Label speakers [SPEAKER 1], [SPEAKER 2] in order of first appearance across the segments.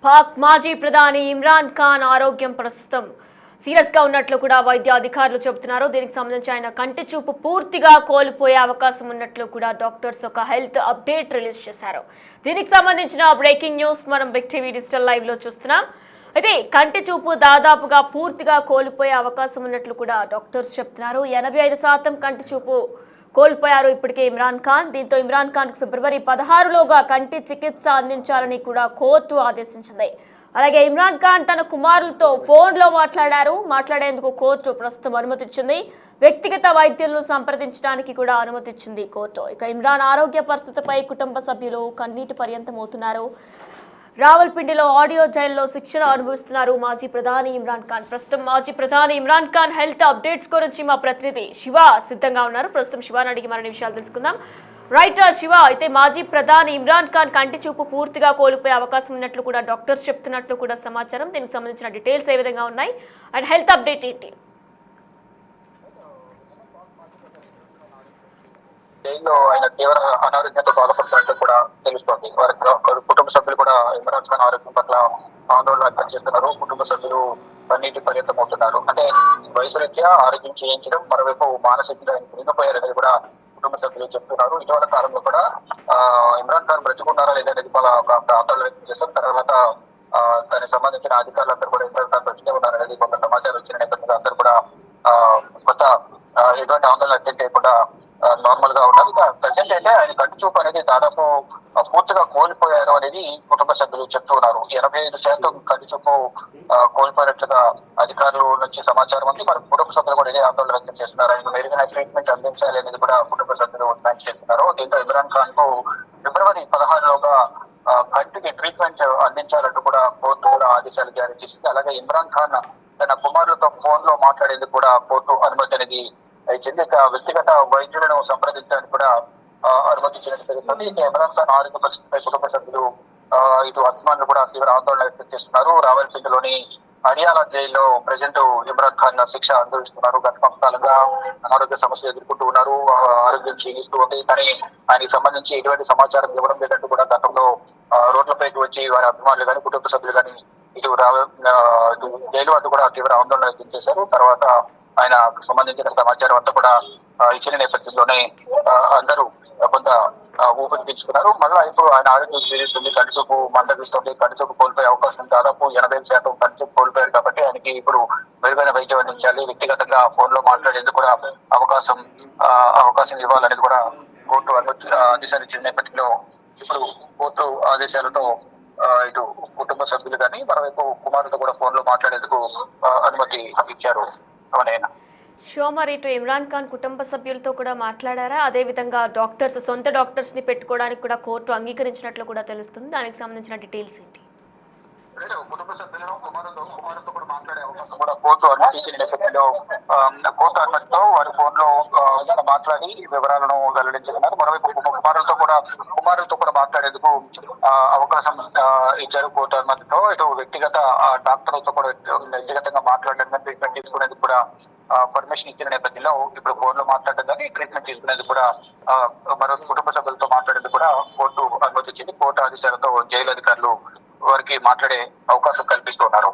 [SPEAKER 1] పాక్ మాజీ ప్రధాని ఇమ్రాన్ ఖాన్ ఆరోగ్యం ప్రస్తుతం సీరియస్ గా ఉన్నట్లు కూడా వైద్య అధికారులు చెబుతున్నారు. దీనికి సంబంధించి ఆయన కంటి చూపు పూర్తిగా కోల్పోయే అవకాశం ఉన్నట్లు కూడా డాక్టర్స్ ఒక హెల్త్ అప్డేట్ రిలీజ్ చేశారు. దీనికి సంబంధించిన బ్రేకింగ్ న్యూస్ మనం బిగ్ టీవీ డిజిటల్ లైవ్ లో చూస్తున్నాం. అయితే కంటి చూపు దాదాపుగా పూర్తిగా కోల్పోయే అవకాశం ఉన్నట్లు కూడా డాక్టర్స్ చెప్తున్నారు. 85% కంటి చూపు కోల్పోయారు ఇప్పటికే ఇమ్రాన్ ఖాన్. దీంతో ఇమ్రాన్ ఖాన్ ఫిబ్రవరి 16లోగా కంటి చికిత్స అందించాలని కూడా కోర్టు ఆదేశించింది. అలాగే ఇమ్రాన్ ఖాన్ తన కుమారులతో ఫోన్లో మాట్లాడేందుకు కోర్టు ప్రస్తుతం అనుమతిచ్చింది. వ్యక్తిగత వైద్యులను సంప్రదించడానికి కూడా అనుమతిచ్చింది కోర్టు. ఇక ఇమ్రాన్ ఆరోగ్య పరిస్థితిపై కుటుంబ సభ్యులు కన్నీటి పర్యంతమవుతున్నారు. రావల్పిండిలో ఆడియో జైల్లో శిక్షణ అనుభవిస్తున్నారు మాజీ ప్రధాని ఇమ్రాన్ ఖాన్. ప్రస్తుతం మాజీ ప్రధాని ఇమ్రాన్ ఖాన్ హెల్త్ అప్డేట్స్ గురించి మా ప్రతినిధి శివ సిద్ధంగా ఉన్నారు. ప్రస్తుతం శివాని అడిగి మరిన్ని విషయాలు తెలుసుకుందాం. రైటర్ శివ, అయితే మాజీ ప్రధాని ఇమ్రాన్ ఖాన్ కంటి చూపు పూర్తిగా కోల్పోయే అవకాశం ఉన్నట్లు కూడా డాక్టర్స్ చెప్తున్నట్లు కూడా సమాచారం. దీనికి సంబంధించిన డీటెయిల్స్ ఏ విధంగా ఉన్నాయి అండ్ హెల్త్ అప్డేట్ ఏంటి?
[SPEAKER 2] జైల్లో ఆయన తీవ్ర అనారోగ్యంతో బాధపడుతున్నట్టు కూడా తెలుస్తోంది. వారి కుటుంబ సభ్యులు కూడా ఇమ్రాన్ ఖాన్ ఆరోగ్యం పట్ల ఆందోళన వ్యక్తం చేస్తున్నారు. కుటుంబ సభ్యులు కన్నీటి పర్యంతం అవుతున్నారు. అంటే వయసు రీత్యా ఆరోగ్యం చేయించడం, మరోవైపు మానసికంగా కృంగిపోయారనేది కూడా కుటుంబ సభ్యులు చెప్తున్నారు. ఇటీవల కాలంలో కూడా ఇమ్రాన్ ఖాన్ బ్రతికున్నారా లేదనేది ఆందోళన వ్యక్తం చేస్తారు. తర్వాత దానికి సంబంధించిన అధికారులందరూ కూడా ఇమ్రాన్ ఖాన్ బ్రతికే ఉన్నారనేది కొంత సమాచారం వచ్చిన నేపథ్యంలో అందరూ కూడా కొత్త ఎటువంటి ఆందోళన వ్యక్తం చేయకుండా నార్మల్ గా ఉన్నారు. ఇక ప్రజెంట్ అయితే ఆయన కంటి చూపు అనేది దాదాపు పూర్తిగా కోల్పోయారు అనేది కుటుంబ సభ్యులు చెప్తూ ఉన్నారు. 85% కంటి చూపు కోల్పోయినట్లుగా అధికారుల నుంచి సమాచారం ఉంది. మరి కుటుంబ సభ్యులు కూడా ఇదే ఆందోళన వ్యక్తం చేస్తున్నారు. ఆయన మెరుగైన ట్రీట్మెంట్ అందించాలి అనేది కూడా కుటుంబ సభ్యులు డిమాండ్ చేస్తున్నారు. దీంతో ఇమ్రాన్ ఖాన్ కు ఫిబ్రవరి 16లోగా కంటికి ట్రీట్మెంట్ అందించాలంటూ కూడా కోర్టు కూడా ఆదేశాలు జారీ చేసింది. అలాగే ఇమ్రాన్ ఖాన్ తన కుమారులతో ఫోన్ లో మాట్లాడేందుకు కూడా కోర్టు అనుమతి అనేది ఇచ్చింది. ఇక వ్యక్తిగత వైద్యులను సంప్రదించడానికి కూడా అనుమతించినట్టు తెలుస్తుంది. ఇక ఇమ్రాన్ ఖాన్ ఆరోగ్య పరిస్థితిపై కుటుంబ సభ్యులు ఇటు అభిమానులు కూడా తీవ్ర ఆందోళన వ్యక్తం చేస్తున్నారు. రావల్పిండిలోని హడియాలా జైల్లో ప్రజెంట్ ఇమ్రాన్ ఖాన్ శిక్ష అనుభవిస్తున్నారు. గత కొంతకాలంగా అనారోగ్య సమస్యలు ఎదుర్కొంటూ ఉన్నారు. ఆరోగ్యం క్షీణిస్తూ ఉంది. కానీ ఆయనకి సంబంధించి ఎటువంటి సమాచారం ఇవ్వడం లేదంటూ కూడా గతంలో రోడ్లపైకి వచ్చి వారి అభిమానులు కానీ కుటుంబ సభ్యులు కానీ ఇటు జైలు వద్ద కూడా తీవ్ర ఆందోళన వ్యక్తం చేశారు. తర్వాత ఆయన సంబంధించిన సమాచారం అంతా కూడా ఇచ్చిన నేపథ్యంలోనే అందరూ కొంత ఊపిరి పీల్చుకున్నారు. మళ్ళీ ఇప్పుడు ఆయన ఆరోగ్యం క్షీణిస్తుంది, కంటిచూపు మందగిస్తుంది, కంటిచూపు కోల్పోయే అవకాశం దాదాపు 80% కంటిచూపు కోల్పోయారు. కాబట్టి ఆయనకి ఇప్పుడు మెరుగైన వైద్యం అందించాలి, వ్యక్తిగతంగా ఫోన్ లో మాట్లాడేందుకు కూడా అవకాశం ఇవ్వాలనేది కూడా కోర్టు ఆదేశాలు ఇచ్చిన నేపథ్యంలో ఇప్పుడు కోర్టు ఆదేశాలతో ఇటు కుటుంబ సభ్యులు కానీ మరోవైపు కుమారుతో కూడా ఫోన్ లో మాట్లాడేందుకు అనుమతి ఇచ్చారు.
[SPEAKER 1] మరి ఇటు ఇమ్రాన్ ఖాన్ కుటుంబ సభ్యులతో కూడా మాట్లాడారా? అదేవిధంగా సొంత డాక్టర్స్ ని పెట్టుకోవడానికి కూడా కోర్టు అంగీకరించినట్లు కూడా తెలుస్తుంది. దానికి సంబంధించిన డీటెయిల్స్ ఏంటి?
[SPEAKER 2] కుటుంబ సభ్యులను కుమారుతో కూడా మాట్లాడే అవకాశం కూడా కోర్టు అనుమతించిన నేపథ్యంలో కోర్టు అనుమతితో వారి ఫోన్ లో మాట్లాడి వివరాలను వెల్లడించుకున్నారు. మరోవైపు కుమారులతో కూడా మాట్లాడేందుకు అవకాశం ఇచ్చారు కోర్టు అనుమతితో. ఇటు వ్యక్తిగత డాక్టర్లతో కూడా వ్యక్తిగతంగా మాట్లాడడానికి ట్రీట్మెంట్ తీసుకునేందుకు కూడా పర్మిషన్ ఇచ్చిన నేపథ్యంలో ఇప్పుడు ఫోన్ లో మాట్లాడడం కానీ ట్రీట్మెంట్ తీసుకునేందుకు కూడా మరో కుటుంబ సభ్యులతో మాట్లాడేందుకు కూడా కోర్టు అనుమతి ఇచ్చింది. కోర్టు ఆదేశాలతో జైలు అధికారులు వారికి మాట్లాడే అవకాశం కల్పిస్తున్నారు.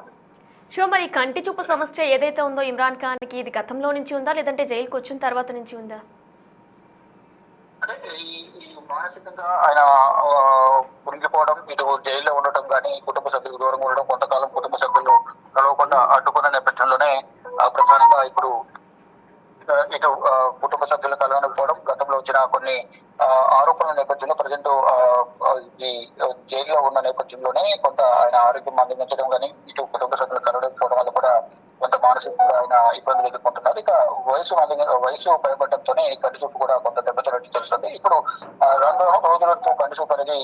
[SPEAKER 1] మరి కంటి చూపు సమస్య ఏదైతే ఉందో ఇమ్రాన్ ఖాన్ కి, ఇది గతంలో నుంచి ఉందా లేదంటే జైలుకి వచ్చిన తర్వాత నుంచి ఉందా?
[SPEAKER 2] అంటే ఈ మానసికంగా ఆయన కృంగిపోవడం, ఇటు జైల్లో ఉండటం కానీ కుటుంబ సభ్యులకు దూరంగా ఉండడం, కొంతకాలం కుటుంబ సభ్యులు కలవకుండా అడ్డుకున్న నేపథ్యంలోనే ప్రధానంగా ఇప్పుడు ఇటు కుటుంబ సభ్యులు కలవకపోవడం, గతంలో వచ్చిన కొన్ని ఆరోపణల నేపథ్యంలో ప్రజెంట్ ఈ జైల్లో ఉన్న నేపథ్యంలోనే కొంత ఆయన ఆరోగ్యం మందగించడం కానీ ఇటు కుటుంబ సభ్యులు కలవకపోవడం వల్ల కూడా కొంత మానసికంగా ఆయన ఇబ్బందులు ఎదుర్కొంటున్నారు. ఇక వయసు భయపడటంతోనే కంటిచూపు కూడా కొంత దెబ్బతిన్నట్టు తెలుస్తుంది. ఇప్పుడు 2 రోజులకు కంటిచూపు అనేది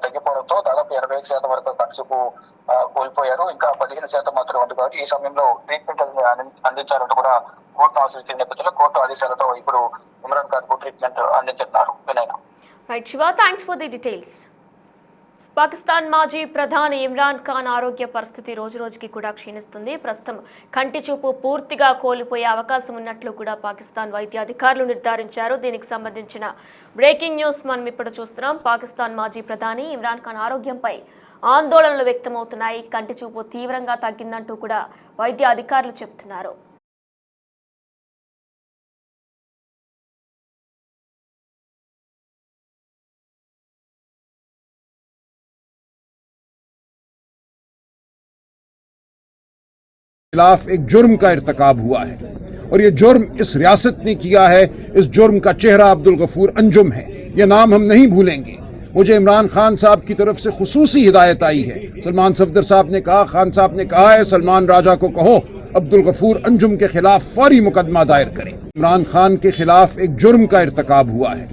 [SPEAKER 2] తగ్గిపోవడంతో దాదాపు 85% వరకు కంటిచూపు కోల్పోయారు. ఇంకా 15% మాత్రం ఉంది. కాబట్టి ఈ సమయంలో ట్రీట్మెంట్ అందించాలంటూ కూడా కోర్టు ఆశ్రయించిన నేపథ్యంలో కోర్టు ఆదేశాలతో ఇప్పుడు ఇమ్రాన్ ఖాన్ కు ట్రీట్మెంట్ అందించుతున్నారు.
[SPEAKER 1] Right Shiva, thanks for the details. Pakistan మాజీ ప్రధాని ఇమ్రాన్ ఖాన్ ఆరోగ్య పరిస్థితి రోజురోజుకి కూడా క్షీణిస్తుంది. ప్రస్తుతం కంటి చూపు పూర్తిగా కోల్పోయే అవకాశం ఉన్నట్లు కూడా పాకిస్తాన్ వైద్య అధికారులు నిర్ధారించారు. దీనికి సంబంధించిన బ్రేకింగ్ న్యూస్ మనం ఇప్పుడు చూస్తున్నాం. పాకిస్తాన్ మాజీ ప్రధాని ఇమ్రాన్ ఖాన్ ఆరోగ్యంపై ఆందోళనలు వ్యక్తమవుతున్నాయి. కంటి చూపు తీవ్రంగా తగ్గిందంటూ కూడా వైద్య అధికారులు చెబుతున్నారు.
[SPEAKER 3] खिलाफ एक जुर्म का इर्तकाब हुआ है और ये जुर्म इस रियासत ने किया है। इस जुर्म का चेहरा अब्दुल गफूर अंजुम है। ये नाम हम नहीं भूलेंगे। मुझे इमरान खान साहब की तरफ से खुसूसी हिदायत आई है। सलमान सफदर साहब ने कहा, खान साहब ने कहा है सलमान राजा को कहो अब्दुल गफूर अंजुम के खिलाफ फौरी मुकदमा दायर करें। इमरान खान के खिलाफ एक जुर्म का इर्तकाब हुआ है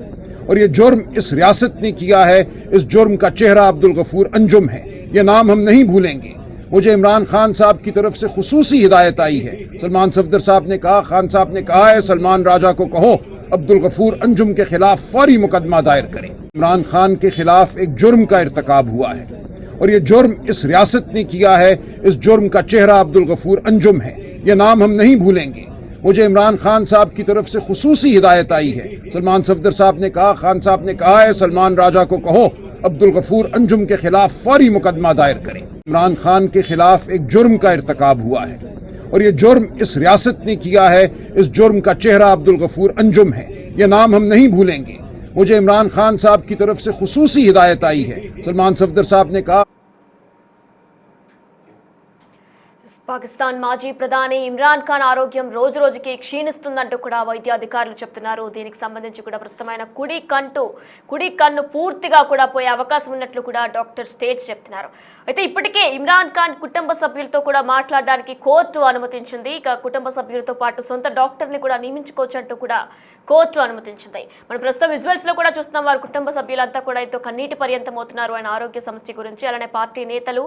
[SPEAKER 3] और ये जुर्म इस रियासत ने किया है। इस जुर्म का चेहरा अब्दुल गफूर अंजुम है। ये नाम हम नहीं भूलेंगे। मुझे इमरान खान साहब की तरफ से खुसूसी हिदायत आई है। सलमान सफदर साहब ने कहा, खान साहब ने कहा है सलमान राजा को कहो अब्दुल गफूर अंजुम के खिलाफ फौरी मुकदमा दायर करें। इमरान खान के खिलाफ एक जुर्म का इर्तकाब हुआ है और ये जुर्म इस रियासत ने किया है। इस जुर्म का चेहरा अब्दुल गफूर अंजुम है। ये नाम हम नहीं भूलेंगे। मुझे इमरान खान साहब की तरफ से खुसूसी हिदायत आई है। सलमान सफदर साहब ने कहा, खान साहब ने कहा है सलमान राजा को कहो अब्दुल गफूर अंजुम के खिलाफ फौरी मुकदमा दायर करें। इमरान खान के खिलाफ एक जुर्म का इर्तकाब हुआ है और ये जुर्म इस रियासत ने किया है। इस जुर्म का चेहरा अब्दुल गफूर अंजुम है। ये नाम हम नहीं भूलेंगे। मुझे इमरान खान साहब की तरफ से खुसूसी हिदायत आई है। सलमान सफदर साहब ने कहा,
[SPEAKER 1] పాకిస్తాన్ మాజీ ప్రధాని ఇమ్రాన్ ఖాన్ ఆరోగ్యం రోజురోజుకి క్షీణిస్తుందంటూ కూడా వైద్య అధికారులు చెప్తున్నారు. దీనికి సంబంధించి కూడా ప్రస్తుతమైన కుడి కన్ను పూర్తిగా కూడా పోయే అవకాశం ఉన్నట్లు కూడా డాక్టర్ స్టేట్స్ చెప్తున్నారు. అయితే ఇప్పటికే ఇమ్రాన్ ఖాన్ కుటుంబ సభ్యులతో కూడా మాట్లాడడానికి కోర్టు అనుమతించింది. ఇక కుటుంబ సభ్యులతో పాటు సొంత డాక్టర్ని కూడా నియమించుకోవచ్చు అంటూ కూడా కోర్టు అనుమతించింది. మనం ప్రస్తుతం విజువల్స్ లో కూడా చూస్తున్నాం. వారి కుటుంబ సభ్యులంతా కూడా ఎంతో కన్నీటి పర్యంతం అవుతున్నారు ఆయన ఆరోగ్య సమస్య గురించి. అలానే పార్టీ నేతలు,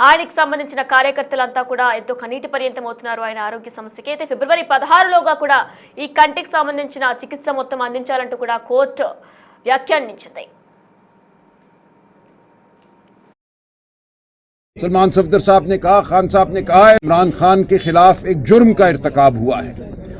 [SPEAKER 1] ఆయనకి సంబంధించిన కార్యకర్తలంతా కూడా ఎంతో కన్నీటి పర్యంతం అవుతున్నారు ఆయన ఆరోగ్య సమస్యకి. అయితే ఫిబ్రవరి 16లోగా కూడా ఈ కంటికి సంబంధించిన చికిత్స మొత్తం అందించాలంటూ కూడా కోర్టు వ్యాఖ్యానించింది.
[SPEAKER 3] सलमान सफदर साहब ने कहा, खान साहब ने कहा है इमरान खान के खिलाफ एक जुर्म का इर्तकाब हुआ है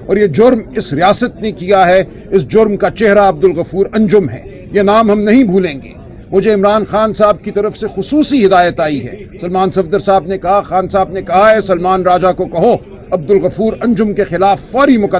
[SPEAKER 3] और ये जुर्म इस रियासत ने किया है। इस जुर्म का चेहरा अब्दुल गफूर अंजुम है। ये नाम हम नहीं भूलेंगे। मुझे इमरान खान साहब की तरफ से खुसूसी हिदायत आई है। सलमान सफदर साहब ने कहा, खान साहब ने कहा है सलमान राजा को कहो अब्दुल गफूर अंजुम के खिलाफ फौरी मुकदमा